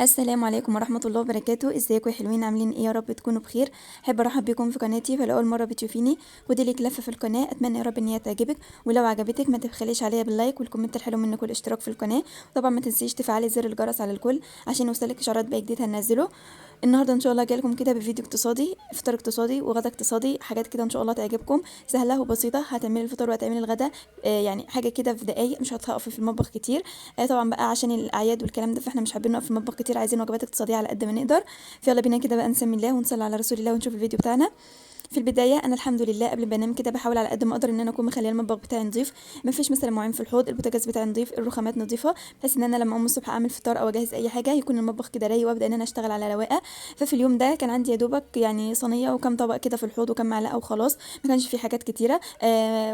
السلام عليكم ورحمة الله وبركاته. ازيكم يا حلوين؟ عاملين ايه؟ يا رب تكونوا بخير. احب ارحب بكم في قناتي. فلو اول مرة بتشوفيني ودي لك لفة في القناة، اتمنى يا رب ان هي تعجبك، ولو عجبتك ما تبخليش عليا باللايك والكومنت الحلو منك والاشتراك في القناة. طبعا ما تنسيش تفعلي زر الجرس على الكل عشان يوصلك اشعارات باي جديد هنزله. النهارده ان شاء الله جايلكم كده بفيديو اقتصادي، فطار اقتصادي وغدا اقتصادي، حاجات كده ان شاء الله تعجبكم، سهله وبسيطه. هتعملي الفطار وهتعملي الغدا يعني حاجه كده في دقايق، مش هتقفي في المطبخ كتير. طبعا بقى عشان الاعياد والكلام ده، فاحنا مش حابين نقف في المطبخ كتير، عايزين وجبات اقتصاديه على قد ما نقدر. فيلا بينا كده بقى نسمي الله ونصلي على رسول الله ونشوف الفيديو بتاعنا. في البدايه انا الحمد لله قبل ما انام كده بحاول على قد ما اقدر ان انا اكون مخليه المطبخ بتاعي نظيف، ما فيش مثلا مواعين في الحوض، البوتاجاز بتاعي نظيف، الرخامات نظيفه، بحيث ان انا لما اقوم الصبح اعمل فطار او اجهز اي حاجه يكون المطبخ كده رايق وابدا ان انا اشتغل على رواقه. ففي اليوم ده كان عندي يا دوبك يعني صينيه وكم طبق كده في الحوض وكم معلقه وخلاص، ما كانش في حاجات كتيره.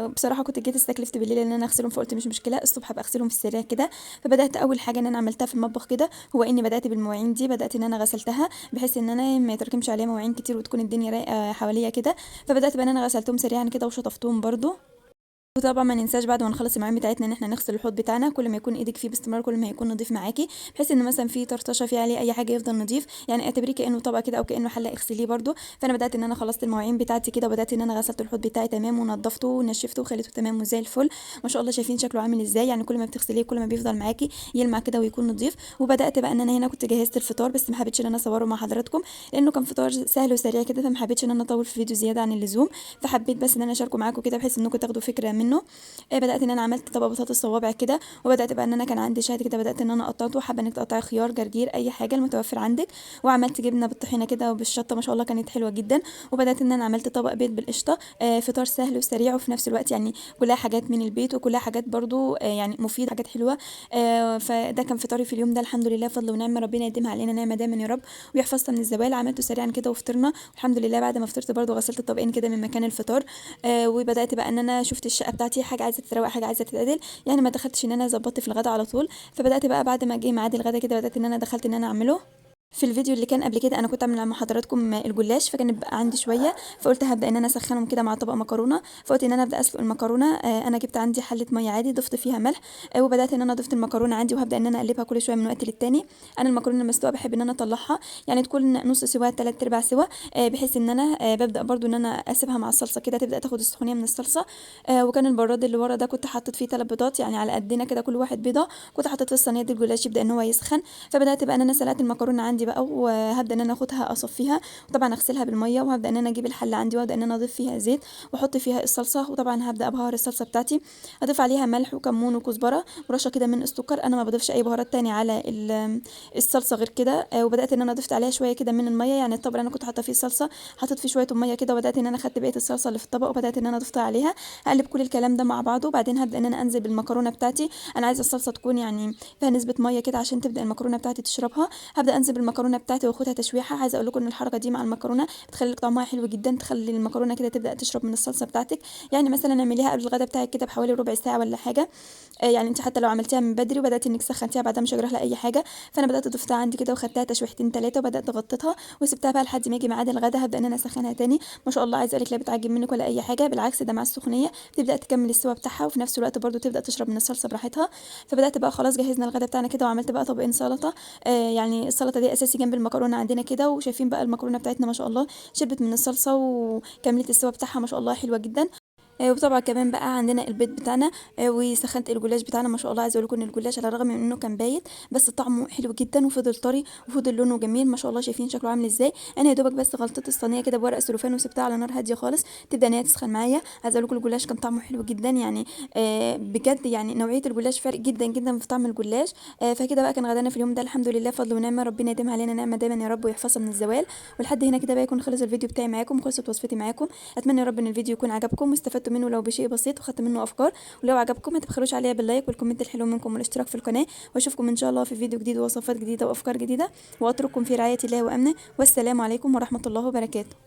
بصراحه كنت جيت استكلفت بالليل ان انا اغسلهم، فقلت مش مشكله الصبح ابقى اغسلهم في السريع كده. فبدات اول حاجه ان انا عملتها في المطبخ كده هو اني بدات بالمواعين دي، بدات ان انا غسلتها بحيث ان انا ما يتراكمش عليها مواعين كتير وتكون الدنيا رايقه حواليا كده. فبدات بقى ان انا غسلتهم سريعا كده وشطفتهم برضو. وطبعا ما ننساش بعد ما نخلص المواعين بتاعتنا ان احنا نغسل الحوض بتاعنا، كل ما يكون ايدك فيه باستمرار كل ما هيكون نضيف معاكي، بحيث ان مثلا في طرطشه في عليه اي حاجه يفضل نضيف، يعني اعتبريه كانه طبق كده او كانه حله اغسليه برده. فانا بدات ان انا خلصت المواعين بتاعتي كده وبدات ان انا غسلت الحوض بتاعي تمام ونضفته ونشفته وخليته تمام وزي الفل. ما شاء الله شايفين شكله عامل ازاي؟ يعني كل ما بتغسليه كل ما بيفضل معاكي يلمع كده ويكون نضيف. وبدات بقى ان انا هنا كنت جهزت الفطار، بس ما حبيتش ان انا اصوره مع حضراتكم لانه كان فطار سهل وسريع كده، فما حبيتش ان انا اطول في الفيديو زياده عن اللزوم. فحبيت بس ان انا اشاركه معاكم كده بحيث انكم تاخدوا فكره منه. بدات ان انا عملت طبق بطاطس صوابع كده، وبدات بقى ان انا كان عندي شهد كده بدات ان انا قطعته، حابه انك تقطعي خيار جرجير اي حاجه المتوفر عندك. وعملت جبنه بالطحينه كده وبالشطه، ما شاء الله كانت حلوه جدا. وبدات ان انا عملت طبق بيض بالقشطه. فطار سهل وسريع وفي نفس الوقت يعني كلها حاجات من البيت وكلها حاجات برضو يعني مفيده، حاجات حلوه. فده كان فطاري في اليوم ده الحمد لله، فضل ونعمه، ربنا يديمها علينا نعمه دايما يا رب ويحفظنا من الزوال. عملته سريعا كده وفطرنا الحمد لله. بعد ما فطرت برضو غسلت الطبقين كده من مكان الفطار. وبدات بقى ان انا شفت الشقه بتاعتي حاجه عايزه تتروق حاجه عايزه تتعدل، يعني ما دخلتش ان انا ظبطت في الغدا على طول. فبدات بقى بعد ما جه ميعاد الغدا كده بدات ان انا دخلت ان انا اعمله. في الفيديو اللي كان قبل كده انا كنت عامله مع حضراتكم الجلاش، فكان بقى عندي شويه، فقلت هبدا ان انا اسخنهم كده مع طبق مكرونه. فقلت ان انا ابدا اسلق المكرونه. انا جبت عندي حله ميه عادي ضفت فيها ملح. وبدات ان انا ضفت المكرونه عندي وهبدا ان انا اقلبها كل شويه من وقت للتاني. انا المكرونه المسلوقه بحب ان انا اطلعها يعني تكون نص سوا 3/4 سوا، بحيث ان انا ببدا برضو ان انا اسيبها مع الصلصه كده تبدا تاخد السخونيه من الصلصه. وكان البراد اللي ورا ده كنت حطيت فيه 3 بيضات يعني على قدنا كده كل واحد بيضه، كنت حطيت في الصينيه دي الجلاش يبدا ان هو يسخن. فبدات بقى ان انا سلقت المكرونه عندي بقى وهبدا ان انا اخدها اصفيها، وطبعا اغسلها بالميه، وهبدا ان انا اجيب الحله عندي وابدا ان انا اضيف فيها زيت واحط فيها الصلصه. وطبعا هبدا ابهر الصلصه بتاعتي، اضيف عليها ملح وكمون وكزبره ورشه كده من السكر، انا ما بضيفش اي بهارات تاني على الصلصه غير كده. وبدات ان انا ضفت عليها شويه كده من الميه، يعني الطبق اللي انا كنت حاطه فيه الصلصه حطيت فيه شويه ميه كده، وبدات ان انا خدت بقيه الصلصه اللي في الطبق وبدات ان انا ضفتها عليها. هقلب كل الكلام ده مع بعضه، وبعدين هبدا ان انا انزل بالمكرونه بتاعتي. انا عايزه الصلصه تكون يعني فيها نسبه ميه كده عشان تبدا المكرونه بتاعتي تشربها. هبدا انزل بالمكرونه بتاعتي واخدها تشويحه. عايزه اقول لكم ان الحركه دي مع المكرونه بتخلي لك طعمها حلو جدا، تخلي المكرونه كده تبدا تشرب من الصلصه بتاعتك. يعني مثلا اعمليها قبل الغداء بتاعك كده بحوالي ربع ساعه ولا حاجه. يعني انت حتى لو عملتيها من بدري وبدات انك سخنتيها بعدها مش هجرح لها اي حاجه. فانا بدات ضفتها عندي كده وخدتها تشويحتين 3 وبدات غطيتها وسبتها بقى لحد ما يجي ميعاد الغداء، هبدا ان انا اسخنها تاني. ما شاء الله عايزه اقول لك لا بتعجب منك ولا اي حاجه، بالعكس ده مع السخونيه تبدا تكمل السوا بتاعها وفي نفس الوقت برضو تبدا تشرب من الصلصه براحتها. فبدات بقى خلاص جهزنا الغداء بتاعنا كده وعملت بقى طبقين سلطه. يعني السلطه دي اساسي جنب المكرونه عندنا كده، وشايفين بقى المكرونه بتاعتنا ما شاء الله شربت من الصلصه وكملت السوا بتاعها ما شاء الله حلوه جدا. وطبعا كمان بقى عندنا البيض بتاعنا. وسخنت الجلاش بتاعنا ما شاء الله. عايزه اقول لكم ان الجلاش على الرغم من انه كان بايت بس طعمه حلو جدا وفضل طري وفضل لونه جميل ما شاء الله. شايفين شكله عامل ازاي؟ انا يا دوبك بس غلطت الصينيه كده بورق السلوفان وسبتها على نار هاديه خالص تبدا ان هي تسخن معايا. عايزه اقول لكم الجلاش كان طعمه حلو جدا يعني. بجد يعني نوعيه الجلاش فرق جدا جدا في طعم الجلاش. فكده بقى كان غدانا في اليوم ده الحمد لله فضل ونعمه، ربنا يديم علينا نعمه دايما يا رب ويحفظها من الزوال. ولحد هنا كده بقى يكون خلص الفيديو بتاعي معاكم وخلصت وصفتي معاكم. اتمنى يا رب ان الفيديو يكون عجبكم واستفدتوا منه لو بشيء بسيط وخدت منه افكار. ولو عجبكم ما تبخلوش عليا باللايك والكومنت الحلو منكم والاشتراك في القناه. واشوفكم ان شاء الله في فيديو جديد ووصفات جديده وافكار جديده، واترككم في رعايه الله وامنه. والسلام عليكم ورحمه الله وبركاته.